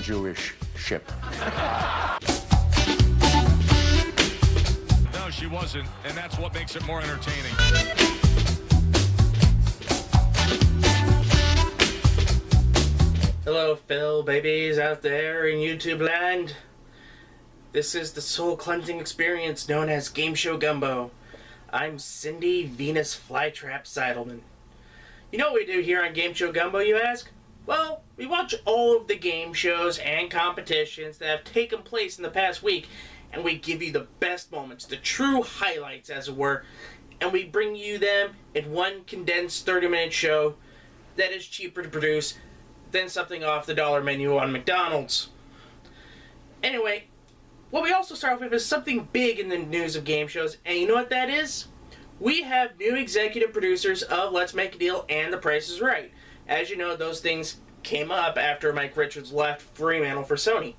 non-Jewish ship. No, she wasn't, and that's what makes it more entertaining. Hello, Phil babies out there in YouTube land. This is the soul-cleansing experience known as Game Show Gumbo. I'm Cindy Venus Flytrap Seidelman. You know what we do here on Game Show Gumbo, you ask? Well, we watch all of the game shows and competitions that have taken place in the past week, and we give you the best moments, the true highlights, as it were, and we bring you them in one condensed 30-minute show that is cheaper to produce than something off the dollar menu on McDonald's. Anyway, what we also start off with is something big in the news of game shows, and you know what that is? We have new executive producers of Let's Make a Deal and The Price is Right. As you know, those things came up after Mike Richards left Fremantle for Sony.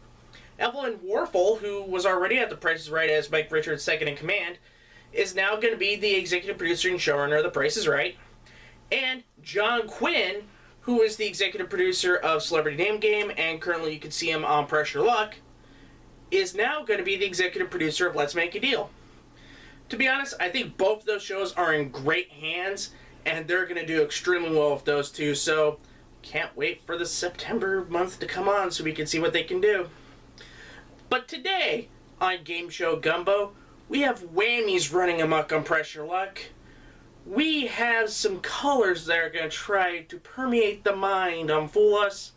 Evelyn Warfel, who was already at The Price is Right as Mike Richards' second in command, is now going to be the executive producer and showrunner of The Price is Right. And John Quinn, who is the executive producer of Celebrity Name Game, and currently you can see him on Pressure Luck, is now going to be the executive producer of Let's Make a Deal. To be honest, I think both of those shows are in great hands, and they're going to do extremely well with those two, so can't wait for the September month to come on so we can see what they can do. But today, on Game Show Gumbo, we have Whammies running amok on Pressure Luck. We have some colors that are going to try to permeate the mind on Fool Us.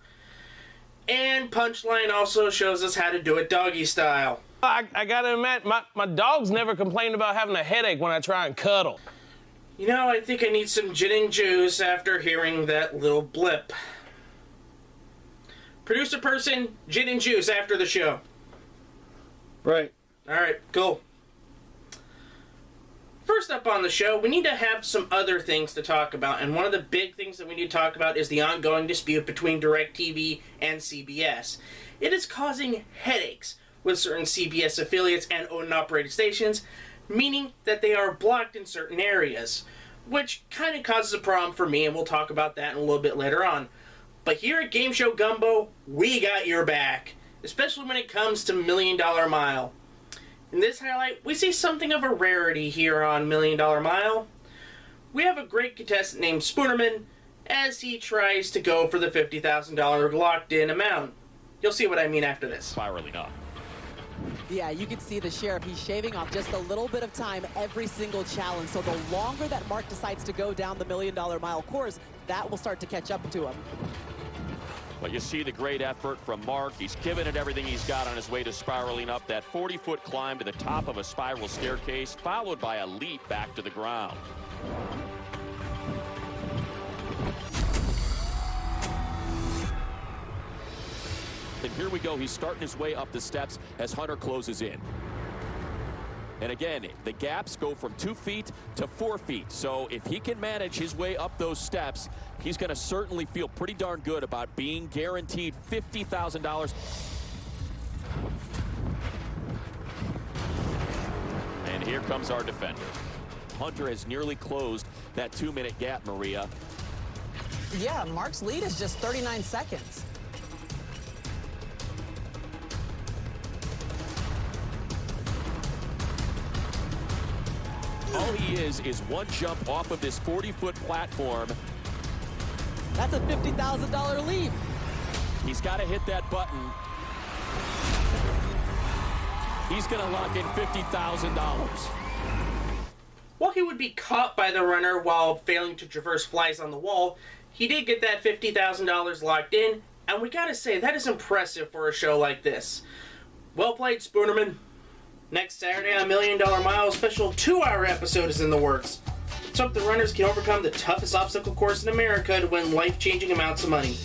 And Punchline also shows us how to do it doggy style. I gotta admit, my dog's never complained about having a headache when I try and cuddle. You know, I think I need some gin and juice after hearing that little blip. Producer person, gin and juice after the show. Right. Alright, cool. First up on the show, we need to have some other things to talk about, and one of the big things that we need to talk about is the ongoing dispute between DirecTV and CBS. It is causing headaches with certain CBS affiliates and owned and operated stations, meaning that they are blocked in certain areas, which kind of causes a problem for me, and we'll talk about that in a little bit later on. But here at Game Show Gumbo, we got your back, especially when it comes to $1 Million Mile. In this highlight, we see something of a rarity here on $1 Million Mile. We have a great contestant named Spoonerman as he tries to go for the $50,000 locked-in amount. You'll see what I mean after this. Spiraling up. Yeah, you can see the sheriff. He's shaving off just a little bit of time every single challenge. So the longer that Mark decides to go down the $1 Million Mile course, that will start to catch up to him. But you see the great effort from Mark. He's given it everything he's got on his way to spiraling up that 40-foot climb to the top of a spiral staircase, followed by a leap back to the ground. And here we go. He's starting his way up the steps as Hunter closes in. And again, the gaps go from 2 feet to 4 feet. So if he can manage his way up those steps, he's going to certainly feel pretty darn good about being guaranteed $50,000. And here comes our defender. Hunter has nearly closed that 2-minute gap, Maria. Yeah, Mark's lead is just 39 seconds. All he is one jump off of this 40-foot platform. That's a $50,000 lead. He's got to hit that button. He's going to lock in $50,000. While he would be caught by the runner while failing to traverse flies on the wall, he did get that $50,000 locked in, and we gotta say, that is impressive for a show like this. Well played, Spoonerman. Next Saturday on $1 Million Mile, a special 2-hour episode is in the works. Let's hope the runners can overcome the toughest obstacle course in America to win life-changing amounts of money.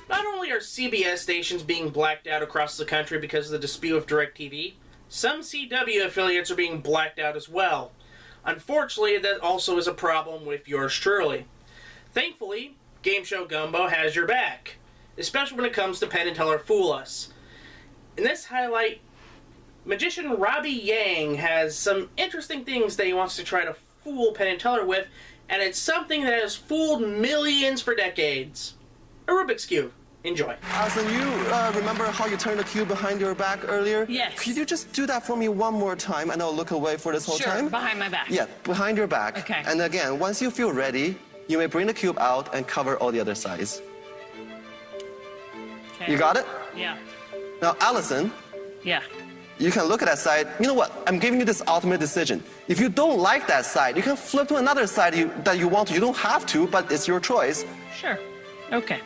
Not only are CBS stations being blacked out across the country because of the dispute with DirecTV, some CW affiliates are being blacked out as well. Unfortunately, that also is a problem with yours truly. Thankfully, Game Show Gumbo has your back, especially when it comes to Penn Teller Fool Us. In this highlight, magician Robbie Yang has some interesting things that he wants to try to fool Penn Teller with, and it's something that has fooled millions for decades. A Rubik's Cube. Enjoy. Alison, you remember how you turned the cube behind your back earlier? Yes. Could you just do that for me one more time, and I'll look away for this whole time? Sure, behind my back. Yeah, behind your back. Okay. And again, once you feel ready, you may bring the cube out and cover all the other sides. Okay. You got it? Yeah. Now, Alison, Yeah. you can look at that side. You know what? I'm giving you this ultimate decision. If you don't like that side, you can flip to another side that you want to. You don't have to, but it's your choice. Sure. Okay.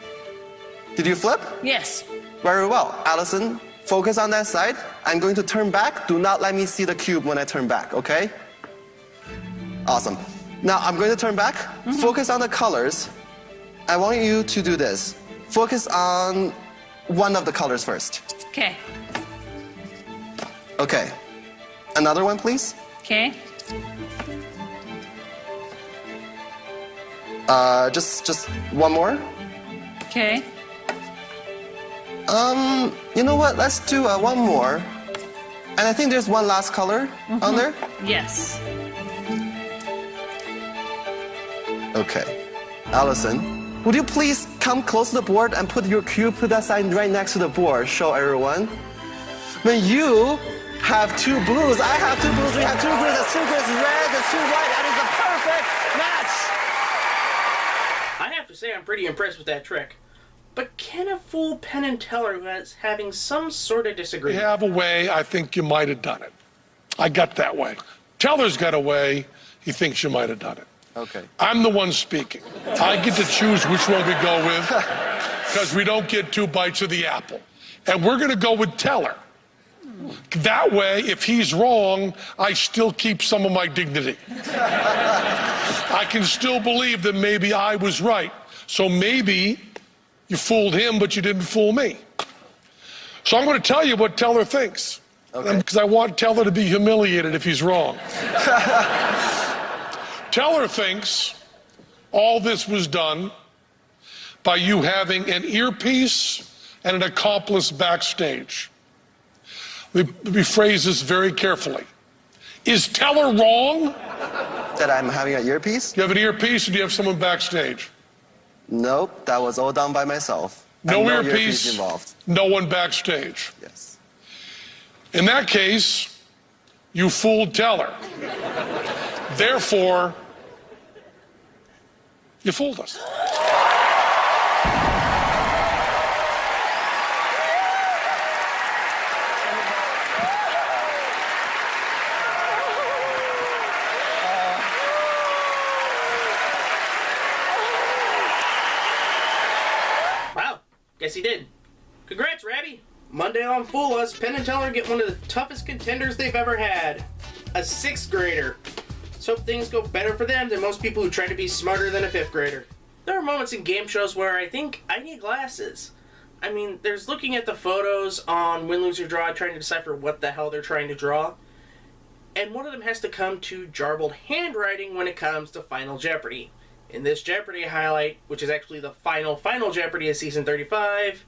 Did you flip? Yes. Very well. Alison, focus on that side. I'm going to turn back. Do not let me see the cube when I turn back, okay? Awesome. Now, I'm going to turn back. Focus on the colors. I want you to do this. Focus on one of the colors first. Okay. Okay. Another one, please. Okay. Just one more. Okay. You know what? Let's do one more. And I think there's one last color on there. Yes. Okay. Alison, would you please come close to the board and put your cube to that side right next to the board? Show everyone. When you have two blues, I have two blues, we have two greens, there's two greens, red, there's two white, and it's a perfect match! I have to say I'm pretty impressed with that trick. But can it fool Penn Teller, who is having some sort of You disagreement? have a way, I think you might have done it. I got that way. Teller's got a way, he thinks you might have done it. Okay. I'm the one speaking. I get to choose which one we go with, because we don't get two bites of the apple. And we're going to go with Teller. That way, if he's wrong, I still keep some of my dignity. I can still believe that maybe I was right. So maybe you fooled him, but you didn't fool me. So I'm going to tell you what Teller thinks. Okay. Because I want Teller to be humiliated if he's wrong. Teller thinks all this was done by you having an earpiece and an accomplice backstage. Let me phrase this very carefully. Is Teller wrong? That I'm having an earpiece? Do you have an earpiece or do you have someone backstage? Nope, that was all done by myself. No And earpiece, involved. no one backstage. Yes. In that case, you fooled Teller. Therefore, you fooled us. Wow, guess he did. Congrats, Rabby. Monday on Fool Us, Penn and Teller get one of the toughest contenders they've ever had. A 6th grader. Let's hope things go better for them than most people who try to be smarter than a 5th grader. There are moments in game shows where I think I need glasses. I mean, there's looking at the photos on Win, Lose, or Draw, trying to decipher what the hell they're trying to draw. And one of them has to come to jarbled handwriting when it comes to Final Jeopardy. In this Jeopardy highlight, which is actually the final Jeopardy of Season 35,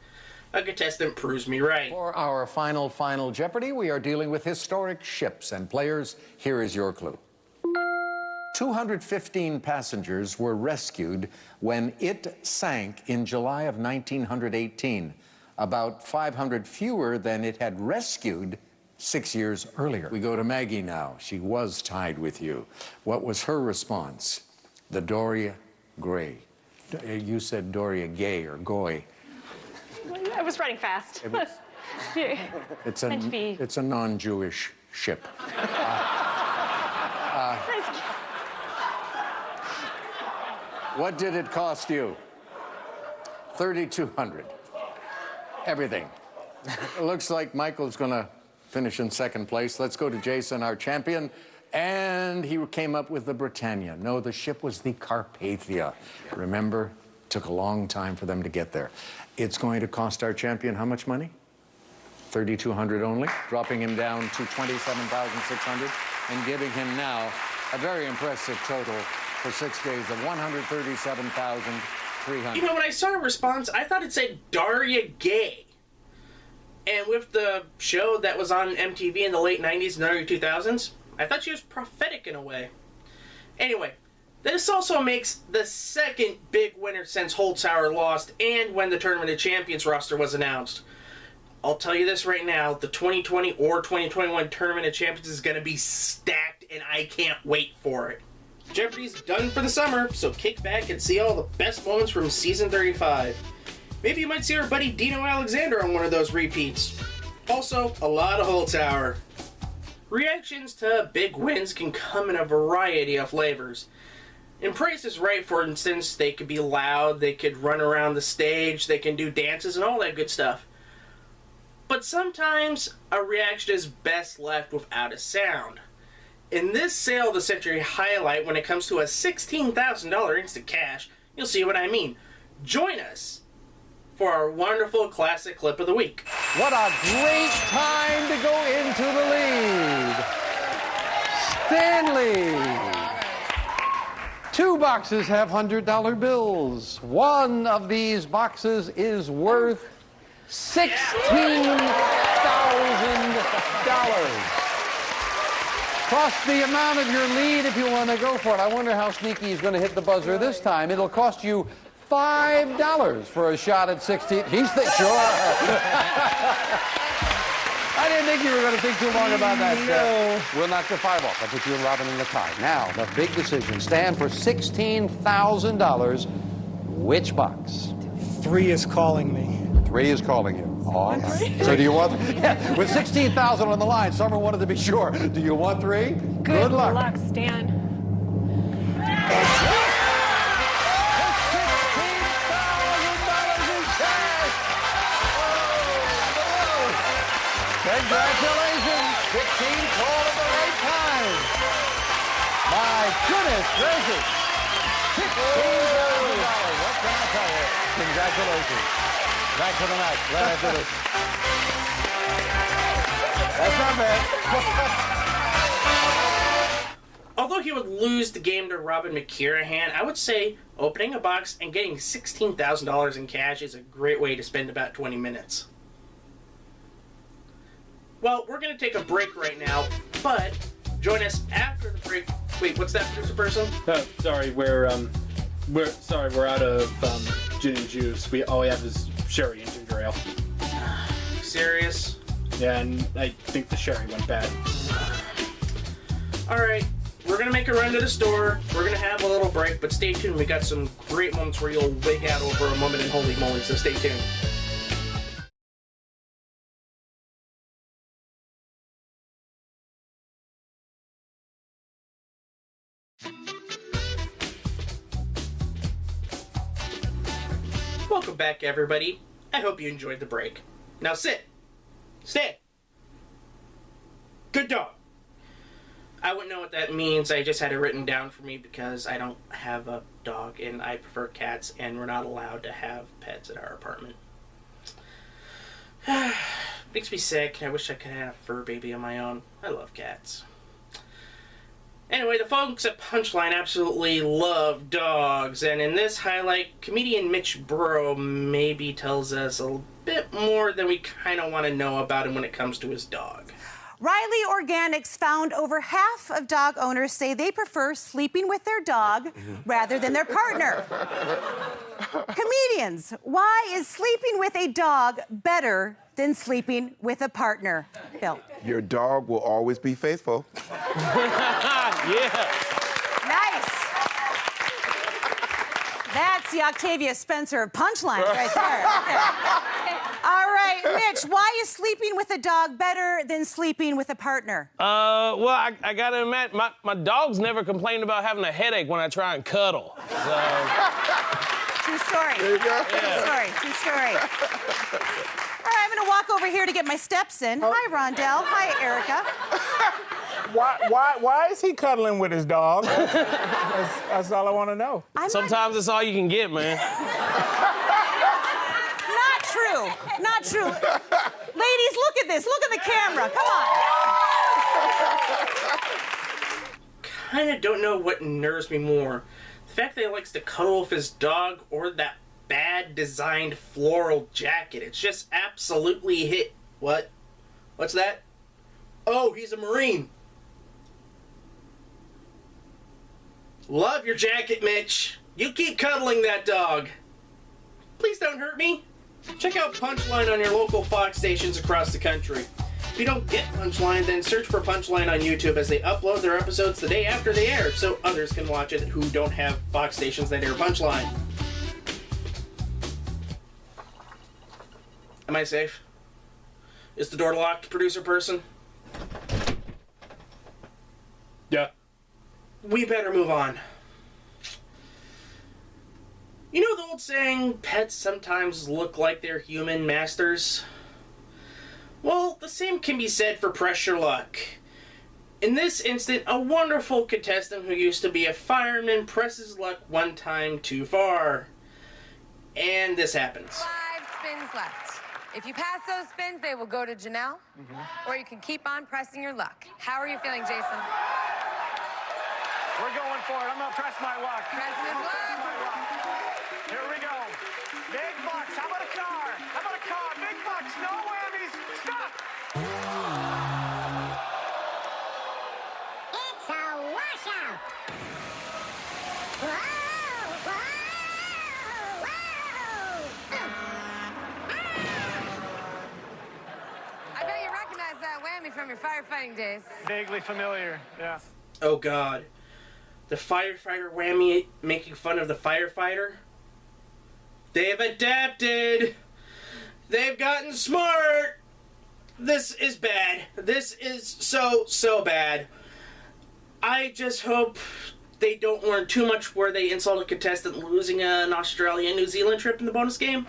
a contestant proves me right. For our final Jeopardy, we are dealing with historic ships. And players, here is your clue. 215 passengers were rescued when it sank in July of 1918, about 500 fewer than it had rescued 6 years earlier. We go to Maggie now. She was tied with you. What was her response? The Doria Gray. You said Doria Gay or Goy. I was running fast. It's Meant to be. a non-Jewish ship. What did it cost you? $3,200. Everything. It looks like Michael's gonna finish in second place. Let's go to Jason, our champion. And he came up with the Britannia. No, the ship was the Carpathia. Remember? Took a long time for them to get there. It's going to cost our champion how much money? $3,200 only, dropping him down to $27,600 and giving him now a very impressive total for 6 days of $137,300. You know, when I saw a response, I thought it said Daria Gay. And with the show that was on MTV in the late 90s and early 2000s, I thought she was prophetic in a way. Anyway, This also makes the second big winner since Holzhauer lost and when the Tournament of Champions roster was announced. I'll tell you this right now, the 2020 or 2021 Tournament of Champions is going to be stacked, and I can't wait for it. Jeopardy's done for the summer, so kick back and see all the best moments from Season 35. Maybe you might see our buddy Dino Alexander on one of those repeats. Also, a lot of Holzhauer. Reactions to big wins can come in a variety of flavors. In Price is Right, for instance, they could be loud, they could run around the stage, they can do dances and all that good stuff. But sometimes a reaction is best left without a sound. In this Sale of the Century highlight, when it comes to a $16,000 instant cash, you'll see what I mean. Join us for our wonderful classic clip of the week. What a great time to go into the lead. Stanley. 2 boxes have $100 bills. One of these boxes is worth $16,000. Plus the amount of your lead if you want to go for it. I wonder how sneaky he's going to hit the buzzer this time. It'll cost you $5 for a shot at 16. He's sure. I didn't think you were going to think too long about that. No. We'll knock the 5 off. I'll put you and Robin in the tie. Now, the big decision. Stand for $16,000. Which box? 3 is calling me. 3 is calling you. All right. So do you want... Yeah, with $16,000 on the line, Summer wanted to be sure. Do you want 3? Good luck. Good luck, Stan. Congratulations! 16 called at the right time. My goodness gracious! $16,000. What can I tell you? Congratulations. Back to the match right after this. That's not bad. Although he would lose the game to Robin McKirahan, I would say opening a box and getting $16,000 in cash is a great way to spend about 20 minutes. Well, we're going to take a break right now, but join us after the break. Wait, what's that, producer person? Sorry, we're out of gin and juice. All we have is sherry and ginger ale. Serious? Yeah, and I think the sherry went bad. Alright, we're going to make a run to the store. We're going to have a little break, but stay tuned. We got some great moments where you'll wig out over a moment in Holey Moley, so stay tuned. Welcome back, everybody. I hope you enjoyed the break. Now sit. Stay. Good dog. I wouldn't know what that means. I just had it written down for me because I don't have a dog and I prefer cats and we're not allowed to have pets at our apartment. Makes me sick. I wish I could have a fur baby of my own. I love cats. Anyway, the folks at Punchline absolutely love dogs, and in this highlight, comedian Mitch Burrow maybe tells us a bit more than we kind of want to know about him when it comes to his dog. Riley Organics found over half of dog owners say they prefer sleeping with their dog rather than their partner. Comedians, why is sleeping with a dog better than sleeping with a partner? Phil. Your dog will always be faithful. Yeah. Nice. That's the Octavia Spencer of Punchline right there. All right, Mitch, why is sleeping with a dog better than sleeping with a partner? Well, I gotta admit, my dog's never complained about having a headache when I try and cuddle. So... True story. There you go. Yeah. True story. All right, I'm gonna walk over here to get my steps in. Hi, Rondell. Hi, Erica. Why is he cuddling with his dog? That's all I want to know. Sometimes it's all you can get, man. Not true. Not true. Ladies, look at this. Look at the camera. Come on. Kinda don't know what nerves me more. The fact that he likes to cuddle with his dog or that bad designed floral jacket. It's just absolutely hit. What? What's that? Oh, he's a Marine. Love your jacket, Mitch. You keep cuddling that dog. Please don't hurt me. Check out Punchline on your local Fox stations across the country. If you don't get Punchline, then search for Punchline on YouTube as they upload their episodes the day after they air so others can watch it who don't have Fox stations that air Punchline. Am I safe? Is the door locked, producer person? Yeah. We better move on. You know the old saying, pets sometimes look like their human masters? Well, the same can be said for Pressure Luck. In this instant, a wonderful contestant who used to be a fireman presses luck one time too far. And this happens. 5 spins left. If you pass those spins, they will go to Janelle, or you can keep on pressing your luck. How are you feeling, Jason? We're going for it. I'm going to press my luck. Pressing his luck. Here we go. Big bucks. How about a car? How about a car? Big bucks. No whammies. Stop. It's a washout. Whoa, whoa, whoa. I bet you recognize that whammy from your firefighting days. Vaguely familiar. Yeah. Oh God. The firefighter whammy making fun of the firefighter? They've adapted! They've gotten smart! This is bad. This is so bad. I just hope they don't learn too much where they insult a contestant losing an Australia-New Zealand trip in the bonus game.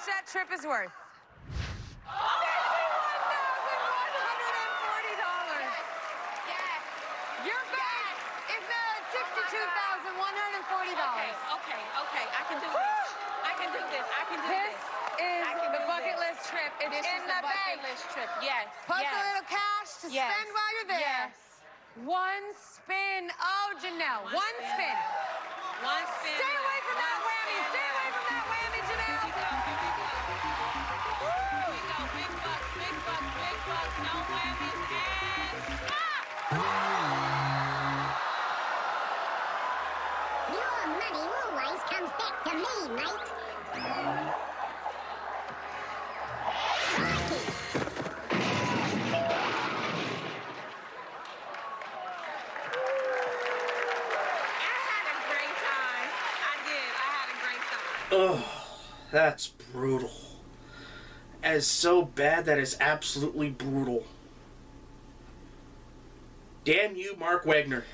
That trip is worth. $61,140. Yes. Your bet is now at $62,140. Okay. I can do this. I can do this. This is the bucket list trip. It's in the bank. List trip. Yes. Plus a little cash to spend while you're there. Yes. One spin. Oh, Janelle. One spin. One spin. Stay away from that whammy. Stay away from that whammy, Janelle. Big bucks, no whammies, and Your money always comes back to me, mate. Oh, that's brutal. That is so bad that is absolutely brutal. Damn you, Mark Wagner.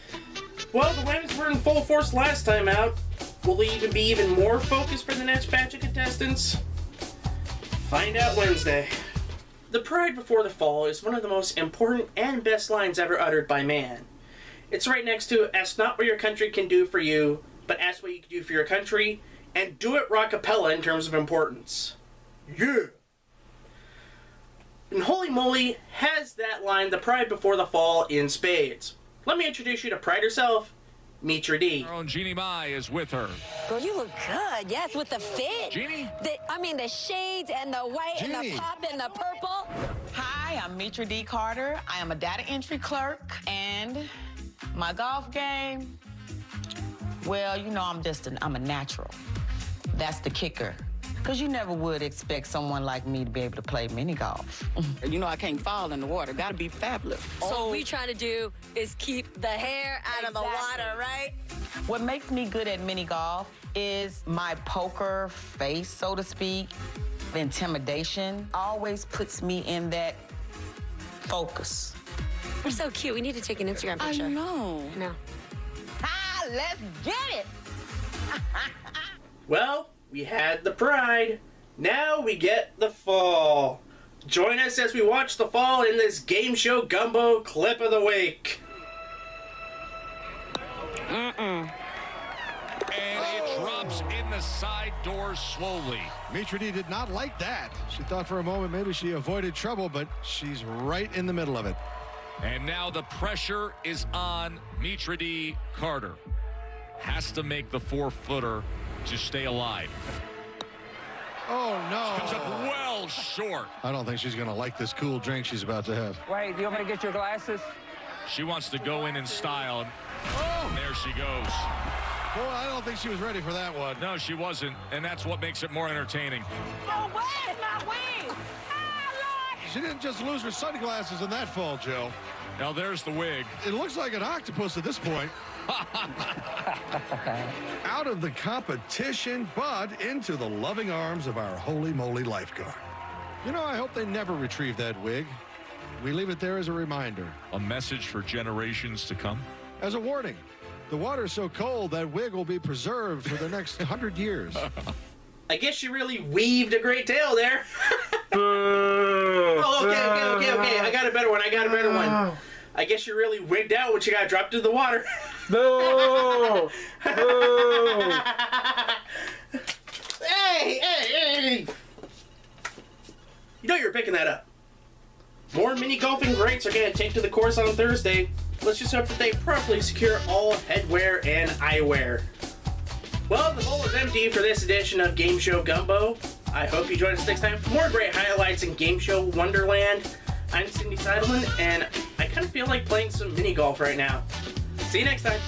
Well, the whammies were in full force last time out. Will they even be even more focused for the next batch of contestants? Find out Wednesday. The pride before the fall is one of the most important and best lines ever uttered by man. It's right next to, ask not what your country can do for you, but ask what you can do for your country, and do it rockapella in terms of importance. Yeah! And Holey Moley has that line, the pride before the fall, in spades. Let me introduce you to pride herself, Mitra D. Our own Jeannie Mai is with her. Girl, you look good. Yes, with the fit. Jeannie? The shades and the white and the pop and the purple. Hi, I'm Mitra D. Carter. I am a data entry clerk, and my golf game, well, you know, I'm a natural. That's the kicker. Because you never would expect someone like me to be able to play mini golf. You know I can't fall in the water. Gotta be fabulous. So what we trying to do is keep the hair out of the water, right? What makes me good at mini golf is my poker face, so to speak. Intimidation always puts me in that focus. We're so cute. We need to take an Instagram picture. I know. No. Ah, let's get it! Well, we had the pride. Now we get the fall. Join us as we watch the fall in this Game Show Gumbo clip of the week. And it drops goes in the side door slowly. Maitre D did not like that. She thought for a moment maybe she avoided trouble, but she's right in the middle of it. And now the pressure is on Maitre D. Carter. Has to make the 4-footer to stay alive. Oh, no. She comes up well short. I don't think she's going to like this cool drink she's about to have. Wait, do you want me to get your glasses? She wants to go in style. Oh! And there she goes. Boy, I don't think she was ready for that one. No, she wasn't. And that's what makes it more entertaining. Oh, where's my wig? She didn't just lose her sunglasses in that fall, Joe. Now there's the wig. It looks like an octopus at this point. Out of the competition, but into the loving arms of our Holey Moley lifeguard. You know, I hope they never retrieve that wig. We leave it there as a reminder. A message for generations to come. As a warning, the water's so cold that wig will be preserved for the next 100 years. I guess you really weaved a great tale there. Oh, okay. I got a better one. I guess you're really wigged out when you got dropped into the water. Boo! Boo! Hey! You know you're picking that up. More mini golfing greats are going to take to the course on Thursday. Let's just hope that they properly secure all headwear and eyewear. Well, the bowl is empty for this edition of Game Show Gumbo. I hope you join us next time for more great highlights in Game Show Wonderland. I'm Cindy Seidelman, and I kind of feel like playing some mini golf right now. See you next time.